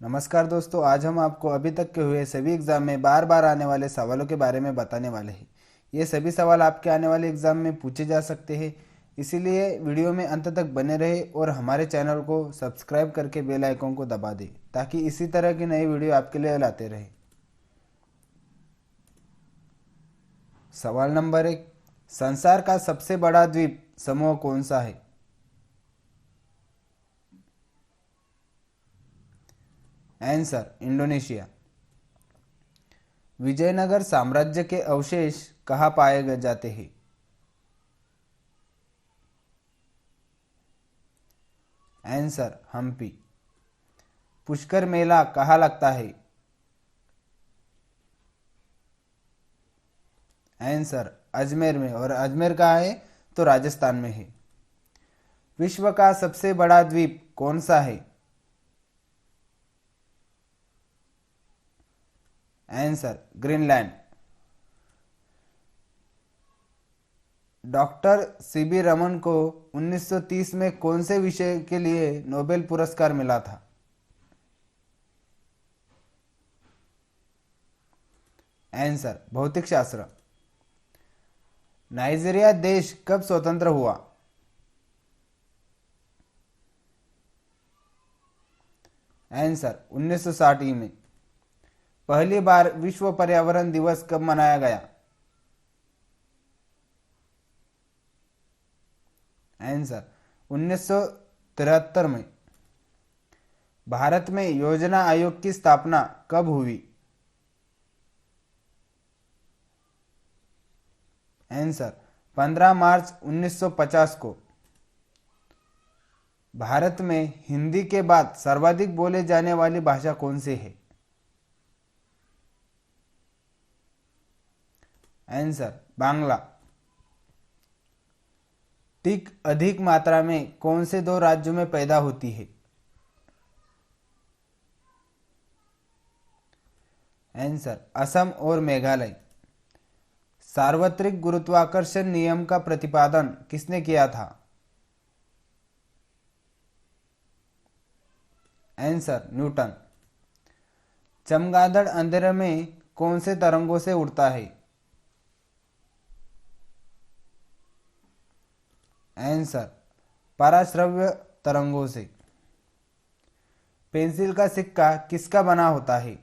नमस्कार दोस्तों, आज हम आपको अभी तक के हुए सभी एग्जाम में बार बार आने वाले सवालों के बारे में बताने वाले हैं। ये सभी सवाल आपके आने वाले एग्जाम में पूछे जा सकते हैं, इसीलिए वीडियो में अंत तक बने रहे और हमारे चैनल को सब्सक्राइब करके बेल आइकन को दबा दें ताकि इसी तरह की नई वीडियो आपके लिए लाते रहे। सवाल नंबर 1, संसार का सबसे बड़ा द्वीप समूह कौन सा है? Answer Indonesia. विजयनगर साम्राज्य के अवशेष कहाँ पाए जाते हैं? आंसर हम्पी। पुष्कर मेला कहाँ लगता है? आंसर अजमेर में, और अजमेर कहाँ है तो राजस्थान में है। विश्व का सबसे बड़ा द्वीप कौन सा है? Answer Greenland. Doctor CB Raman को 1930 में कौन से विषय के लिए नोबेल पुरस्कार मिला था? आंसर भौतिक शास्त्र। नाइजीरिया देश कब स्वतंत्र हुआ? आंसर 1960 में। पहली बार विश्व पर्यावरण दिवस कब मनाया गया? आंसर 1973 में। भारत में योजना आयोग की स्थापना कब हुई? आंसर 15 मार्च 1950 को। भारत में हिंदी के बाद सर्वाधिक बोले जाने वाली भाषा कौन सी है? आंसर बांग्ला। टीक अधिक मात्रा में कौन से दो राज्यों में पैदा होती है? आंसर असम और मेघालय। सार्वत्रिक गुरुत्वाकर्षण नियम का प्रतिपादन किसने किया था? Answer Newton. चमगादड़ अंधेरे में कौन से तरंगों से उड़ता है? आंसर पराश्रव्य तरंगों से। पेंसिल का सिक्का किसका बना होता है?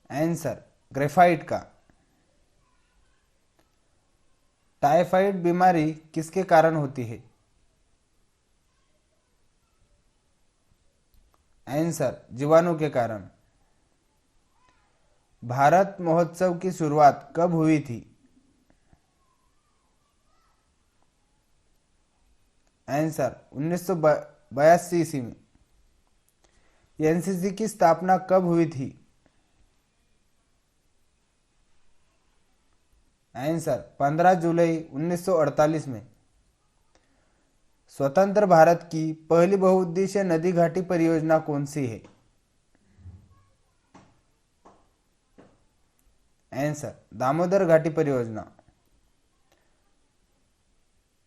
आंसर ग्रेफाइट का। टाइफाइड बीमारी किसके कारण होती है? आंसर जीवाणु के कारण। भारत महोत्सव की शुरुआत कब हुई थी? आंसर 1982 ईस्वी में। एनसीसी की स्थापना कब हुई थी? आंसर 15 जुलाई 1948 में। स्वतंत्र भारत की पहली बहुउद्देशीय नदी घाटी परियोजना कौन सी है? आंसर दामोदर घाटी परियोजना।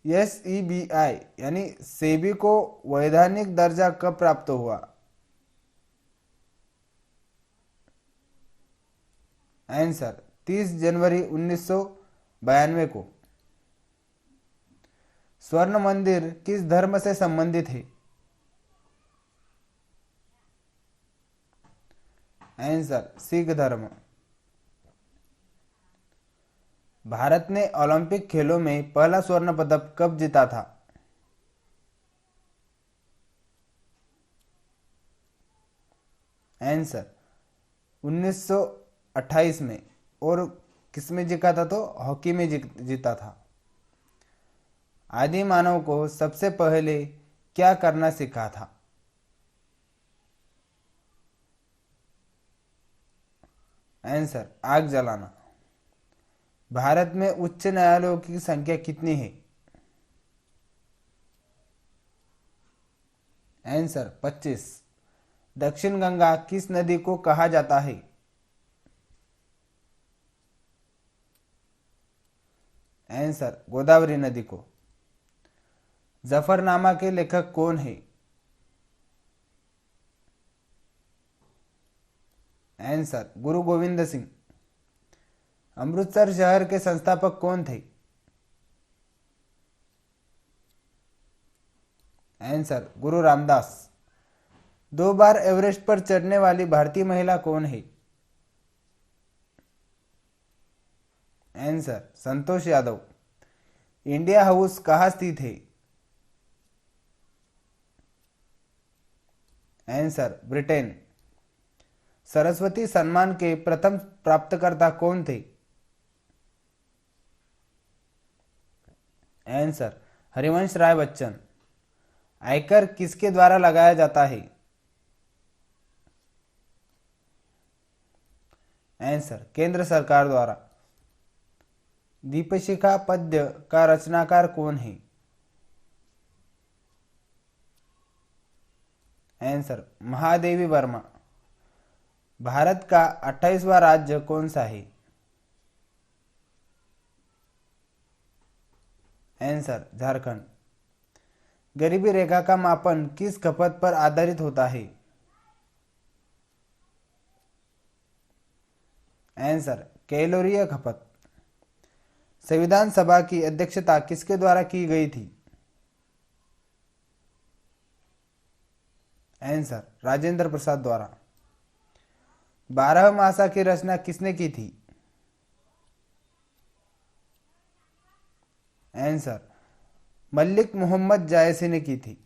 एसईबीआई यानी सेबी को वैधानिक दर्जा कब प्राप्त हुआ? आंसर 30 जनवरी 1992 को। स्वर्ण मंदिर किस धर्म से संबंधित है? आंसर सिख धर्म। भारत ने ओलंपिक खेलों में पहला स्वर्ण पदक कब जीता था? आंसर 1928 में। और किसमें जीता था तो हॉकी में जीता था। आदि मानव को सबसे पहले क्या करना सीखा था? आंसर आग जलाना। भारत में उच्च न्यायालयों की संख्या कितनी है? आंसर 25। दक्षिण गंगा किस नदी को कहा जाता है? आंसर गोदावरी नदी को। जफरनामा के लेखक कौन है? आंसर गुरु गोविंद सिंह। अमृतसर शहर के संस्थापक कौन थे? आंसर गुरु रामदास। 2 बार एवरेस्ट पर चढ़ने वाली भारतीय महिला कौन है? Answer Santosh Yadav. India house कहाँ स्थित है? Answer Britain. सरस्वती सम्मान के प्रथम प्राप्तकर्ता कौन थे? आंसर हरिवंश राय बच्चन। आयकर किसके द्वारा लगाया जाता है? आंसर केंद्र सरकार द्वारा। दीपशिखा पद्य का रचनाकार कौन है? आंसर महादेवी वर्मा। भारत का 28वां राज्य कौन सा है? आंसर झारखंड। गरीबी रेखा का मापन किस खपत पर आधारित होता है? आंसर कैलोरीय खपत। संविधान सभा की अध्यक्षता किसके द्वारा की गई थी? आंसर राजेंद्र प्रसाद द्वारा। 12 मासा की रचना किसने की थी? आंसर मलिक मोहम्मद जायसी ने की थी।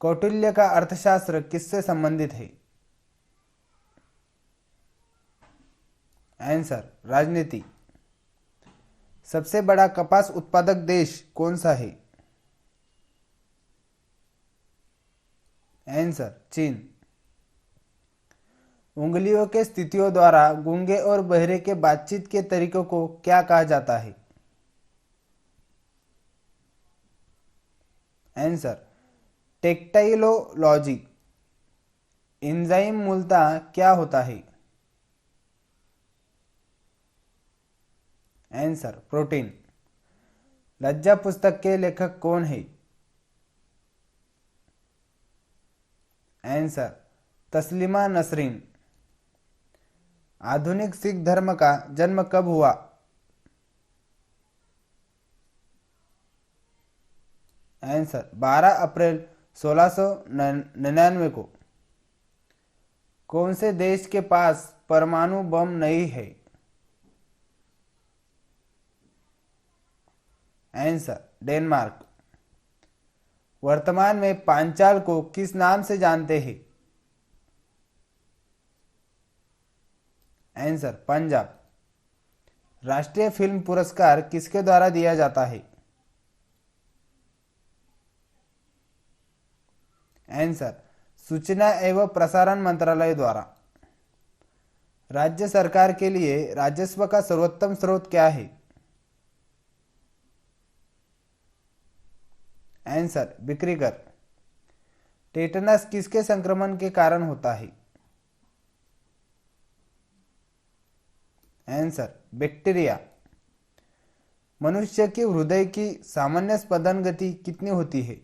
कौटिल्य का अर्थशास्त्र किससे संबंधित है? आंसर राजनीति। सबसे बड़ा कपास उत्पादक देश कौन सा है? आंसर चीन। उंगलियों के स्थितियों द्वारा गूंगे और बहरे के बातचीत के तरीकों को क्या कहा जाता है? आंसर टेक्टाइलोलॉजी। एंजाइम मूलतः क्या होता है? Answer protein. लज्जा पुस्तक के लेखक कौन है? आंसर तस्लीमा नसरीन। आधुनिक सिख धर्म का जन्म कब हुआ? आंसर 12 अप्रैल 1699 को। कौन से देश के पास परमाणु बम नहीं है? Answer Denmark. वर्तमान में पांचाल को किस नाम से जानते हैं? आंसर पंजाब। राष्ट्रीय फिल्म पुरस्कार किसके द्वारा दिया जाता है? आंसर सूचना एवं प्रसारण मंत्रालय द्वारा। राज्य सरकार के लिए राजस्व का सर्वोत्तम स्रोत क्या है? आंसर बिक्री कर। टेटनस किसके संक्रमण के कारण होता है? Answer bacteria. मनुष्य के हृदय की सामान्य स्पंदन गति कितनी होती है?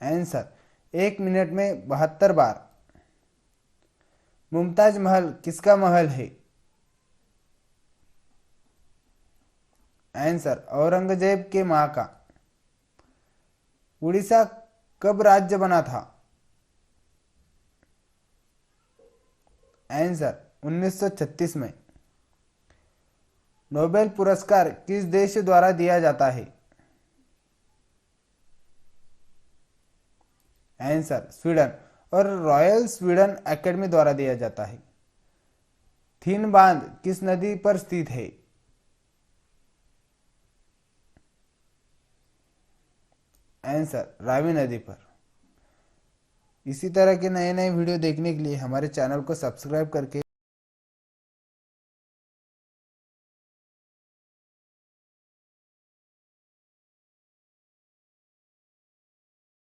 आंसर 1 मिनट में 72 बार। मुमताज महल किसका महल है? आंसर औरंगजेब के मां का। उड़ीसा कब राज्य बना था? आंसर 1936 में। नोबेल पुरस्कार किस देश द्वारा दिया जाता है? आंसर स्वीडन और रॉयल स्वीडन एकेडमी द्वारा दिया जाता है। थीन बांध किस नदी पर स्थित है? आंसर रावी नदी पर। इसी तरह के नए नए वीडियो देखने के लिए हमारे चैनल को सब्सक्राइब करके